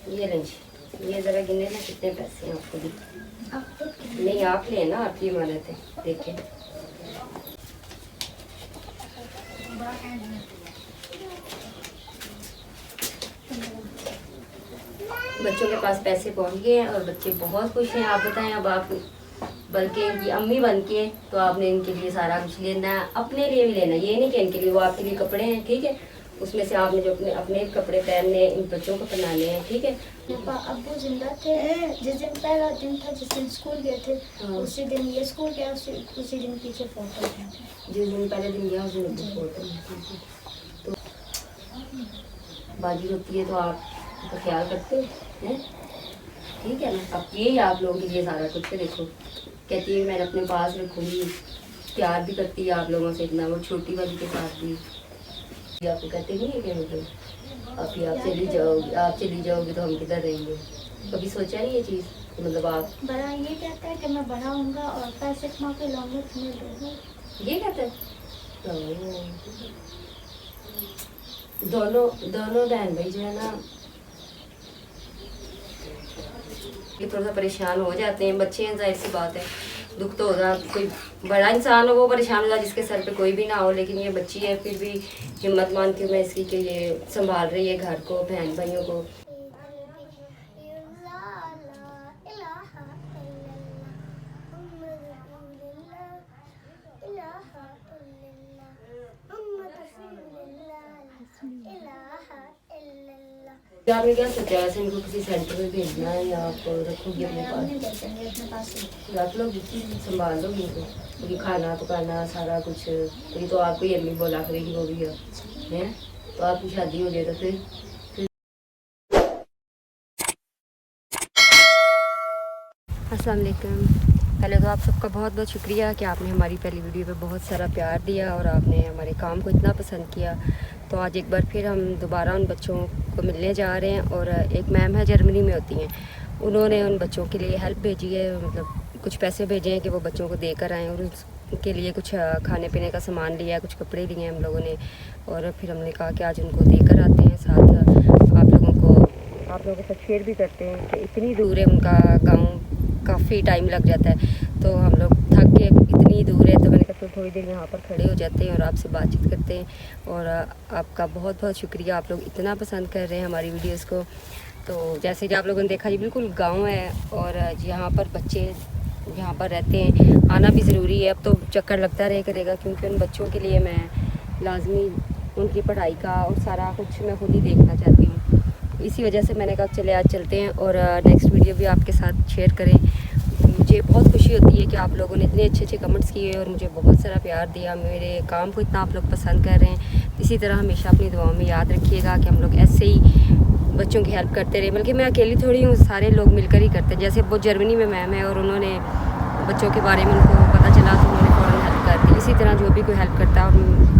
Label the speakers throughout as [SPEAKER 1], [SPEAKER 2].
[SPEAKER 1] ये लेंगे, ये ज़रा गिने ना कितने पैसे हैं आपको भी। नहीं आप लेना, आपकी इमारत है, देखें। बच्चों के पास पैसे पहुंच गए हैं और बच्चे बहुत खुश हैं। आप बताएं, अब आप बल्कि इनकी अम्मी बन के तो आपने इनके लिए सारा कुछ लेना है, अपने लिए भी लेना, ये नहीं कि इनके लिए, वो आपके लिए कपड़े हैं, ठीक है, उसमें से आपने जो अपने अपने कपड़े पहनने हैं, इन बच्चों को पहनाने हैं, ठीक है।
[SPEAKER 2] अब्बू जिंदा थे, जिस दिन पहला दिन था, जिस दिन स्कूल गए थे, उसी दिन ये स्कूल गया, उसी दिन पीछे फोटो है।
[SPEAKER 1] जिस दिन पहले दिन गया उस दिन फोटो है। तो बाजी होती है तो आप तो ख्याल करते हैं, ठीक है ना। अब ये आप लोगों के लिए सारा कुछ है। देखो कहती है मैंने अपने पास रखूँगी, प्यार भी करती है आप लोगों से इतना, वो छोटी वाली के साथ भी। आपको कहते नहीं है कि मतलब अभी आप चली जाओगे तो हम किधर रहेंगे। कभी सोचा नहीं ये चीज़, मतलब आप
[SPEAKER 2] बड़ा ये कहता है कि मैं बड़ा होऊंगा और पैसे कमा के लाऊंगा तुम्हें दूंगा,
[SPEAKER 1] ये कहते हैं। दोनों बहन भाई जो है ना, ये थोड़ा सा परेशान हो जाते हैं। बच्चे हैं, जाहिर सी बात है, दुख तो होगा। कोई बड़ा इंसान हो वो परेशान होगा जिसके सर पे कोई भी ना हो, लेकिन ये बच्ची है, फिर भी हिम्मत मानती हूँ मैं इसकी कि ये संभाल रही है घर को, बहन भाइयों को। आपने क्या सोचा है, इनको किसी सेंटर में भेजना है या आप रखोगी अपने पास? रख लो, संभाल लो इनको, क्योंकि खाना पकाना सारा कुछ ये तो आपको ही अम्मी बोला करेगी, वो भी है। तो आपकी शादी हो जाए तो फिर अस्सलाम वालेकुम। पहले तो आप सबका बहुत बहुत शुक्रिया कि आपने हमारी पहली वीडियो पे बहुत सारा प्यार दिया और आपने हमारे काम को इतना पसंद किया। तो आज एक बार फिर हम दोबारा उन बच्चों को मिलने जा रहे हैं। और एक मैम है, जर्मनी में होती हैं, उन्होंने उन बच्चों के लिए हेल्प भेजी है, मतलब कुछ पैसे भेजे हैं कि वो बच्चों को देकर आएँ, और उनके लिए कुछ खाने पीने का सामान लिया, कुछ कपड़े लिए हम लोगों ने। और फिर हमने कहा कि आज उनको देकर आते हैं, साथ आप लोगों के साथ शेयर भी करते हैं कि इतनी दूर है उनका गाँव, काफ़ी टाइम लग जाता है। तो हम लोग थक के, इतनी दूर है, तो मैंने कहा थोड़ी देर यहाँ पर खड़े हो जाते हैं और आपसे बातचीत करते हैं। और आपका बहुत बहुत शुक्रिया, आप लोग इतना पसंद कर रहे हैं हमारी वीडियोस को। तो जैसे कि आप लोगों ने देखा, ये बिल्कुल गांव है और यहाँ पर बच्चे यहाँ पर रहते हैं, आना भी ज़रूरी है। अब तो चक्कर लगता रहे करेगा, क्योंकि उन बच्चों के लिए मैं लाजमी उनकी पढ़ाई का और सारा कुछ मैं खुद ही देखना चाहती हूँ। इसी वजह से मैंने कहा चले आज चलते हैं और नेक्स्ट वीडियो भी आपके साथ शेयर करें। मुझे बहुत खुशी होती है कि आप लोगों ने इतने अच्छे अच्छे कमेंट्स किए और मुझे बहुत सारा प्यार दिया, मेरे काम को इतना आप लोग पसंद कर रहे हैं। इसी तरह हमेशा अपनी दुआओं में याद रखिएगा कि हम लोग ऐसे ही बच्चों की हेल्प करते रहे। बल्कि मैं अकेली थोड़ी हूँ, सारे लोग मिलकर ही करते हैं। जैसे वो जर्मनी में मैम है और उन्होंने बच्चों के बारे में उनको पता चला तो उन्होंने फ़ौरन हेल्प कर दी। इसी तरह जो भी कोई हेल्प करता है, और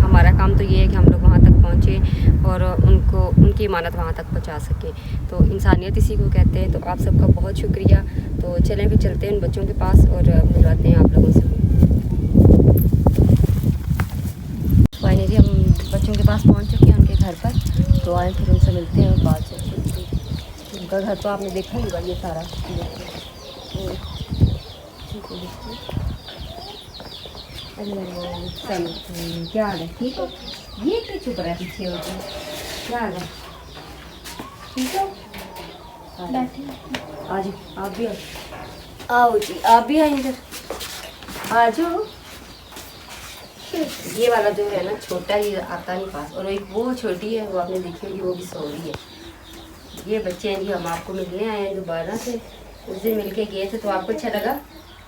[SPEAKER 1] हमारा काम तो ये है कि हम लोग वहाँ तक पहुँचें और उनकी इमानत वहाँ तक पहुँचा सकें। तो इंसानियत इसी को कहते हैं। तो आप सबका बहुत शुक्रिया। तो चलें फिर चलते हैं उन बच्चों के पास और मिलवाते हैं आप लोगों से। फाइनली हम बच्चों के पास पहुँच चुके हैं, उनके घर पर। तो आए फिर उनसे मिलते हैं और बात करते हैं। उनका घर तो आपने देखा ही होगा, ये सारा क्या हाल है? ठीक हो? ये क्यों चुप रहा है पीछे होकर? क्या हाल है? ठीक हो? आज आप भी आओ जी, आप भी आए इधर, आ जाओ। ये वाला जो है ना छोटा, ही आता नहीं पास, और एक वो छोटी है, वो आपने देखी होगी, वो भी सो रही है। ये बच्चे हैं जी, हम आपको मिलने आए हैं दोबारा से। उस दिन मिल के गए थे तो आपको अच्छा लगा?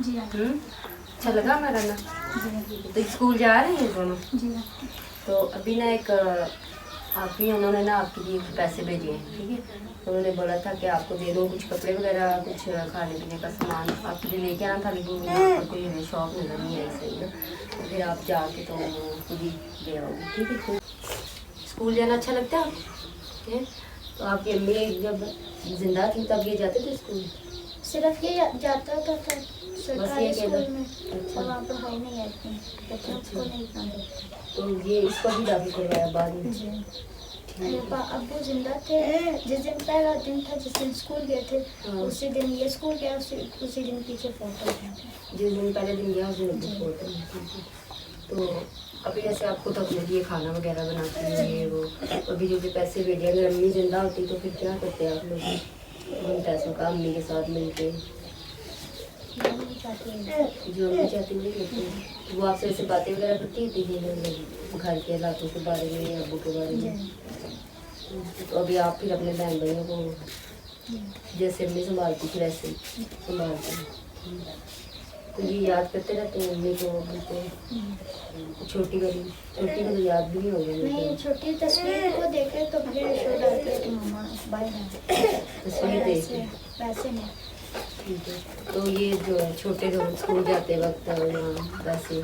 [SPEAKER 2] जी
[SPEAKER 1] अच्छा लगा हमारा ना? तो स्कूल जा रहे हैं दोनों?
[SPEAKER 2] जी।
[SPEAKER 1] तो अभी ना एक आप भी, उन्होंने ना आपके लिए पैसे भेजे हैं, ठीक है। तो उन्होंने बोला था कि आपको दे दूँ कुछ कपड़े वगैरह, कुछ खाने पीने का सामान आपके लिए लेके आना था, लेकिन यहाँ पर कोई शॉप नज़र नहीं आई सही ना। तो फिर आप जाके तो खुद ही ले आओगे, ठीक है। तो स्कूल जाना अच्छा लगता है आपको? तो आपकी अम्मी जब जिंदा थी तब ये जाते थे स्कूल?
[SPEAKER 2] सिर्फ ये जाता था सरकारी स्कूल में।
[SPEAKER 1] अच्छा,
[SPEAKER 2] वहाँ पढ़ाई नहीं आती, बच्चों को नहीं पढ़ाते।
[SPEAKER 1] तो ये इसको भी दाखिल करवाया बाद में?
[SPEAKER 2] जी। अब्बू जिंदा थे। जिस दिन पहला दिन था, जिस दिन स्कूल गए थे,
[SPEAKER 1] हाँ।
[SPEAKER 2] उसी दिन ये स्कूल गया, उसी दिन पीछे फोटो है।
[SPEAKER 1] जिस दिन पहले दिन गया उस दिन फोटो है। तो अभी जैसे आपको तो अपने लिए खाना वगैरह बनाती है ये वो, अभी जो भी पैसे भेजे, अगर अम्मी जिंदा होती तो फिर क्या करते आप लोग उन पैसों का अम्मी के साथ मिलके? जो अम्मी चाहती नहीं करती, वो आपसे ऐसे बातें वगैरह करती थी घर के हालातों के बारे में या अब्बू के बारे में? तो अभी आप फिर अपने बहन भाइयों को जैसे अम्मी संभालती थी वैसे संभालते हैं, तो ये याद करते रहते हैं मम्मी को अब्बू को? छोटी को तो याद भी नहीं होगी?
[SPEAKER 2] नहीं, छोटी तस्वीर को देखे तो मुझे शो डालती है कि मम्मा भाई है,
[SPEAKER 1] तस्वीर देख के?
[SPEAKER 2] वैसे नहीं।
[SPEAKER 1] ठीक है। तो ये जो है छोटे जो स्कूल जाते वक्त यहाँ वैसे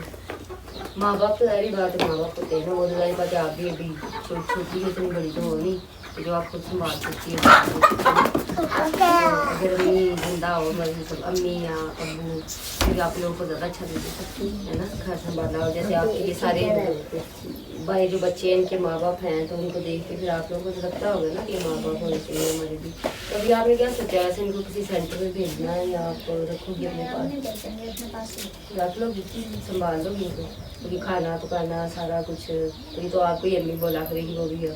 [SPEAKER 1] माँ बाप तो सारी बात है, माँ बाप होते हैं ना, वो तो सारी बात है। आप भी अभी छोटी है, इतनी बड़ी तो होगी जो आप खुद संभाल सकती है। अगर अम्मी जिंदा हो, मतलब अम्मी या अब्बू, फिर आप लोगों को ज़्यादा अच्छा दे सकती है ना, घर संभालना। और जैसे आपके ये सारे भाई जो बच्चे हैं इनके माँ बाप हैं, तो उनको देख के फिर आप लोगों को तो लगता होगा ना कि माँ बाप होने चाहिए हमारे भी। तो अभी आपने क्या सोचा है, ऐसे इनको किसी सेंटर में भेजना है या आप रखोगी अपने पास? रख लोगी, संभाल लोगी इनको, क्योंकि खाना पकाना सारा कुछ तो ये तो आपको ही अम्मी बोला करेगी, वो भी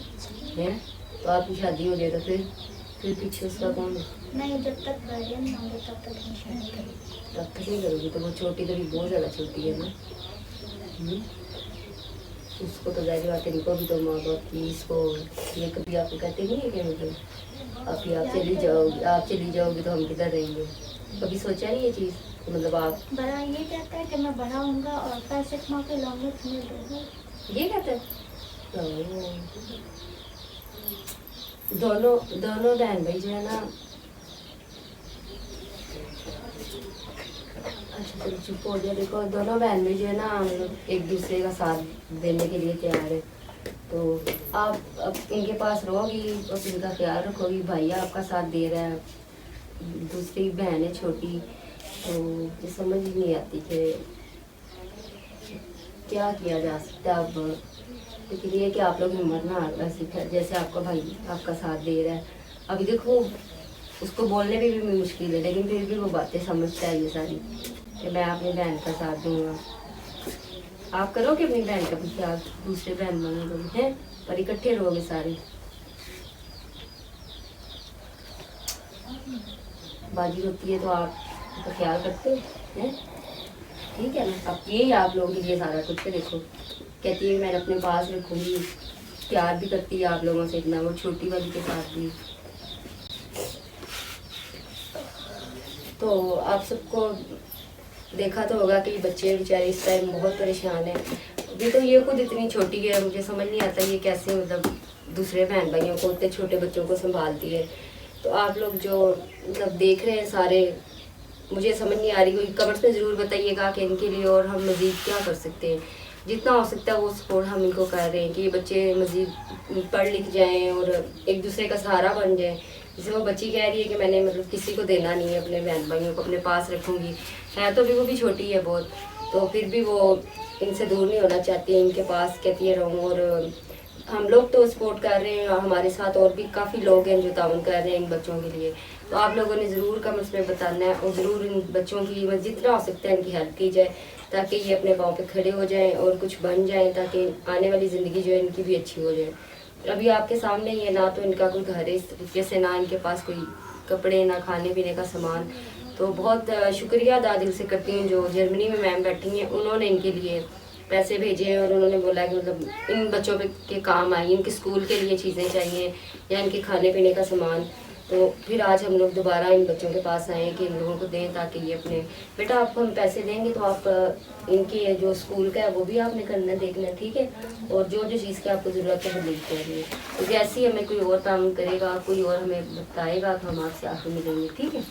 [SPEAKER 1] है। तो आपकी शादी हो जाए तो फिर पीछे उसका कौन है?
[SPEAKER 2] नहीं, जब तक बड़े नहीं होंगे तब तक नहीं शादी करेगी।
[SPEAKER 1] तब तक नहीं करोगी? तो वो छोटी तो भी बहुत ज़्यादा छोटी है ना। उसको तो जाहिर बात है, इनको भी तो माँ बाप की इसको ये कभी आपको कहते नहीं है कि मतलब आप चली जाओगी तो हम किधर रहेंगे? कभी सोचा नहीं ये चीज़? मतलब आप
[SPEAKER 2] बड़ा ये कहता है कि मैं बड़ा होऊंगा और पैसे कमा के लाऊंगा तुम्हें दूंगा,
[SPEAKER 1] ये कहते हैं? दोनों बहन भाई जो है ना, अच्छा चलो चुप हो गया। देखो दोनों बहन भाई जो है ना, मतलब एक दूसरे का साथ देने के लिए तैयार है। तो आप अब इनके पास रहोगी और इनका ख्याल रखोगी, भाई आपका साथ दे रहा है, दूसरी बहन है छोटी, तो ये समझ ही नहीं आती कि क्या किया जा सकता है अब। लेकिन ये कि आप लोग हिम्मत ना हारना सीखा, जैसे आपका भाई आपका साथ दे रहा है। अभी देखो उसको बोलने में भी मुश्किल है, लेकिन फिर भी वो बातें समझता है ये सारी, कि मैं अपनी बहन का साथ दूंगा। आप करोगे अपनी बहन का भी ख्याल, दूसरे बहन भाइयों को भी है, पर इकट्ठे रहोगे सारे? बाजी होती है तो आप उसका ख्याल करते हैं, ठीक है ना? अब यही आप लोगों के लिए सारा कुछ है। देखो कहती है मैं अपने पास रखूँगी, प्यार भी करती है आप लोगों से इतना, वो छोटी वाली के साथ भी। तो आप सबको देखा तो होगा कि बच्चे बेचारे इस टाइम बहुत परेशान हैं। अभी तो ये खुद इतनी छोटी है, मुझे समझ नहीं आता ये कैसे मतलब दूसरे बहन भाइयों को, इतने छोटे बच्चों को संभालती है। तो आप लोग जो मतलब देख रहे हैं सारे, मुझे समझ नहीं आ रही, कोई कमेंट्स में ज़रूर बताइएगा कि इनके लिए और हम मज़ीद क्या कर सकते हैं। जितना हो सकता है वो सपोर्ट हम इनको कर रहे हैं कि ये बच्चे मज़ीद पढ़ लिख जाएं और एक दूसरे का सहारा बन जाएं। जैसे वो बच्ची कह रही है कि मैंने मतलब किसी को देना नहीं है, अपने बहन भाइयों को अपने पास रखूँगी, है तो भी वो भी छोटी है बहुत, तो फिर भी वो इनसे दूर नहीं होना चाहती है, इनके पास कहती है रहूँ। और हम लोग तो सपोर्ट कर रहे हैं, हमारे साथ और भी काफ़ी लोग हैं जो ताउन कर रहे हैं इन बच्चों के लिए। तो आप लोगों ने ज़रूर कमेंट्स में बताना है और ज़रूर इन बच्चों की जितना हो सकता है इनकी हेल्प की जाए, ताकि ये अपने पाँव पे खड़े हो जाएं और कुछ बन जाएं, ताकि आने वाली ज़िंदगी जो है इनकी भी अच्छी हो जाए। अभी आपके सामने ही है, ना तो इनका कोई घर है इस तरीके से, ना इनके पास कोई कपड़े, ना खाने पीने का सामान। तो बहुत शुक्रिया अदा दिल से करती हूँ जो जर्मनी में मैम बैठी हैं, उन्होंने इनके लिए पैसे भेजे हैं और उन्होंने बोला कि मतलब इन बच्चों के काम आई, इनके स्कूल के लिए चीज़ें चाहिए या इनके खाने पीने का सामान। तो फिर आज हम लोग दोबारा इन बच्चों के पास आए कि इन लोगों को दें, ताकि ये अपने बेटा आपको हम पैसे देंगे तो आप इनके जो स्कूल का है वो भी आपने करना देखना है, ठीक है? और जो जो चीज़ की आपको ज़रूरत है वो लेके आइए। तो जैसे ही हमें कोई और काम करेगा, कोई और हमें बताएगा तो हम आपसे आके मिलेंगे, ठीक है?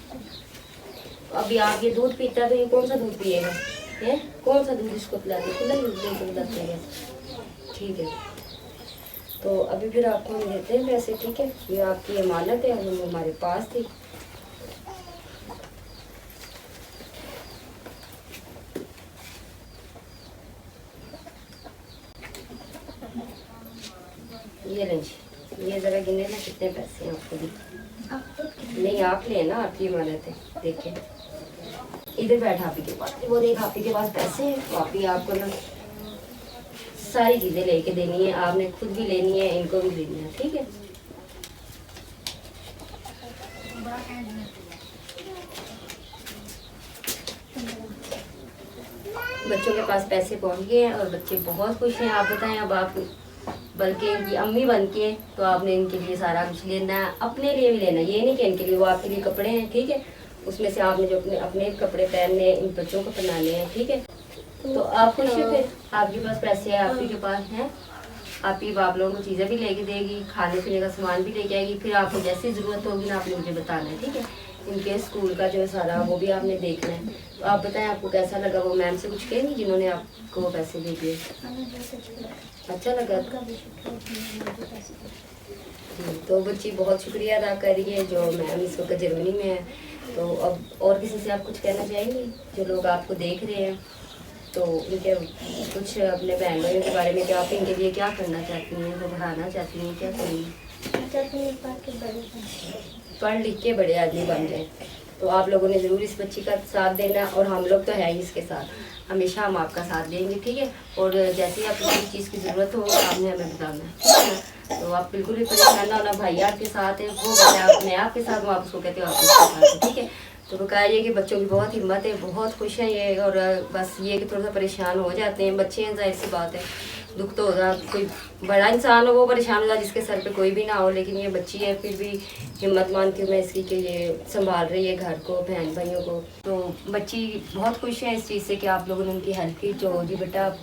[SPEAKER 1] अभी आप ये दूध पीता है तो ये कौन सा दूध पिएगा, है? कौन सा दूध इसको पिलाते हैं? खुला दूध दे पिलाते हैं, ठीक है? तो अभी फिर आपको हम देते हैं पैसे, ठीक है? ये आपकी अमानत है, हम हमारे पास थी। ये लें जी, ये ज़रा गिने ना कितने पैसे हैं आपको भी। नहीं आप ले ना, आपकी इमानत है। देखें इधर बैठ आप ही के पास, वो देख आप ही के पास पैसे हैं, तो आप ही आपको ना सारी चीज़ें लेके देनी है, आपने खुद भी लेनी है, इनको भी देनी है, ठीक है। बच्चों के पास पैसे पहुंच गए हैं और बच्चे बहुत खुश हैं। आप बताएं अब आप बल्कि इनकी अम्मी बन के तो आपने इनके लिए सारा कुछ लेना है, अपने लिए भी लेना, ये नहीं कि इनके लिए, वो आपके लिए कपड़े हैं, ठीक है, उसमें से आपने जो अपने अपने कपड़े पहनने इन बच्चों को पहनाने हैं, ठीक है। तो आप खुश हैं, फिर आपके पास पैसे हैं, आप ही के पास हैं, आप ही आप लोगों को चीज़ें भी लेके देगी, खाने पीने का सामान भी लेके आएगी, फिर आपको जैसी ज़रूरत होगी ना आपने मुझे बताना है, ठीक है। इनके स्कूल का जो है सारा वो भी आपने देखना है। तो आप बताएं आपको कैसा लगा, वो मैम से कुछ कहेंगी जिन्होंने आपको वो पैसे दे दिए? अच्छा लगा? तो बच्ची बहुत शुक्रिया अदा कर रही है जो मैम इस वक्त जर्मनी में है। तो अब और किसी से आप कुछ कहना चाहेंगे जो लोग आपको देख रहे हैं, तो उनके कुछ अपने बहन भाइयों के बारे में, कि आप इनके लिए क्या करना चाहती हैं, वो बढ़ाना चाहती हैं, क्या करेंगी? पढ़ लिख के बड़े आदमी बन जाए। तो आप लोगों ने ज़रूर इस बच्ची का साथ देना, और हम लोग तो है ही इसके साथ, हमेशा हम आपका साथ देंगे, ठीक है। और जैसे ही आपको किसी चीज़ की ज़रूरत हो आपने हमें बताना है, ठीक है ना। तो आप बिल्कुल भी परेशान ना होना, भाई आपके साथ है, वो मैं आपके साथ हूँ, आप उसको कहते हो आप उसके साथ है, ठीक है। तो वो कहा कि बच्चों की बहुत हिम्मत है, बहुत खुश हैं ये, और बस ये कि थोड़ा सा परेशान हो जाते हैं, बच्चे हैं, जाहिर सी बात है, दुख तो होगा, कोई बड़ा इंसान हो वो परेशान हो जाए जिसके सर पे कोई भी ना हो, लेकिन ये बच्ची है फिर भी हिम्मत मानती हूँ मैं इसकी कि ये संभाल रही है घर को, बहन भाइयों को। तो बच्ची बहुत खुश है इस चीज़ से कि आप लोगों ने उनकी हेल्प की। तो जी बेटा आप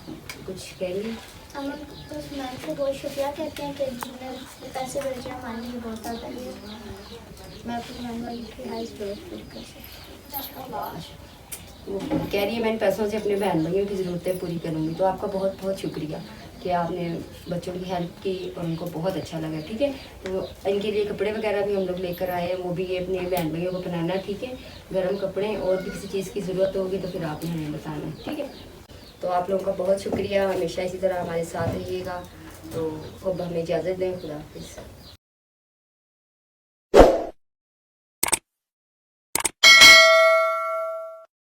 [SPEAKER 1] कुछ कहेंगे?
[SPEAKER 2] हम उनको उस मैम को बहुत शुक्रिया कहते हैं कि जिन्होंने पैसे भेजे हमारे लिए बहुत ज़्यादा है। मैं अपनी बहन भाई की हाई ज़रूरत पूरी कर सकती।
[SPEAKER 1] वो कह रही है मैं इन पैसों से अपने बहन भाइयों की ज़रूरतें पूरी करूँगी। तो आपका बहुत बहुत शुक्रिया कि आपने बच्चों की हेल्प की और उनको बहुत अच्छा लगा, ठीक है। तो इनके लिए कपड़े वगैरह भी हम लोग लेकर आए हैं, वो भी ये अपने बहन भाइयों को पहनाना, ठीक है। गर्म कपड़े, और भी किसी चीज़ की ज़रूरत होगी तो फिर आपने हमें बताना है, ठीक है। तो आप लोगों का बहुत शुक्रिया, हमेशा इसी तरह हमारे साथ रहिएगा। तो अब हमें इजाज़त दें, खुदा हाफिज़।